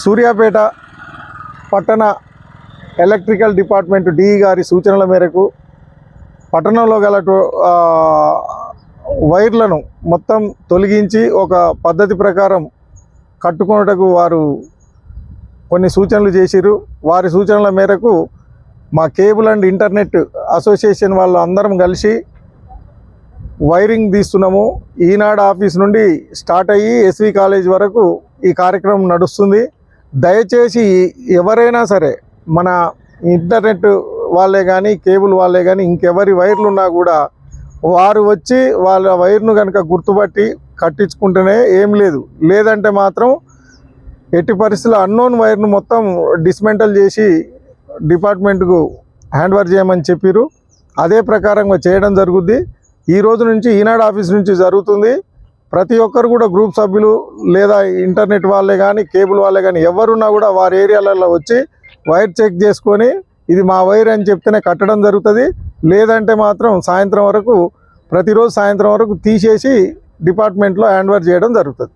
సూర్యాపేట పట్టణ electrical department DE గారి సూచనల మేరకు పట్టణంలో గల వైర్లను మొత్తం తొలగించి ఒక పద్ధతి ప్రకారం కట్టుకొనుటకు వారు కొన్ని సూచనలు చేసిరు. వారి సూచనల మేరకు మా కేబుల్ అండ్ ఇంటర్నెట్ అసోసియేషన్ వాళ్ళు అందరం కలిసి వైరింగ్ తీస్తున్నాము. ఈనాడు ఆఫీస్ నుండి స్టార్ట్ అయ్యి ఎస్వి కాలేజ్ వరకు ఈ కార్యక్రమం నడుస్తుంది. దయచేసి ఎవరైనా సరే మన ఇంటర్నెట్ వాళ్ళే కానీ కేబుల్ వాళ్ళే కానీ ఇంకెవరి వైర్లు ఉన్నా కూడా వారు వచ్చి వాళ్ళ వైర్ను కనుక గుర్తుపట్టి కట్టించుకుంటేనే ఏం లేదు, లేదంటే మాత్రం ఎట్టి పరిస్థితుల్లో అన్నోన్ వైర్ను మొత్తం డిస్మెంటల్ చేసి డిపార్ట్మెంట్కు హ్యాండ్ ఓవర్ చేయమని చెప్పారు. అదే ప్రకారంగా చేయడం జరుగుద్ది. ఈ రోజు నుంచి ఈనాడు ఆఫీస్ నుంచి జరుగుతుంది. ప్రతి ఒక్కరు కూడా గ్రూప్ సభ్యులు లేదా ఇంటర్నెట్ వాళ్ళే కానీ కేబుల్ వాళ్ళే కానీ ఎవరున్నా కూడా వారి ఏరియాలలో వచ్చి వైర్ చెక్ చేసుకొని ఇది మా వైర్ అని చెప్తేనే కట్టడం జరుగుతుంది. లేదంటే మాత్రం సాయంత్రం వరకు ప్రతిరోజు సాయంత్రం వరకు తీసేసి డిపార్ట్మెంట్లో హ్యాండ్ ఓవర్ చేయడం జరుగుతుంది.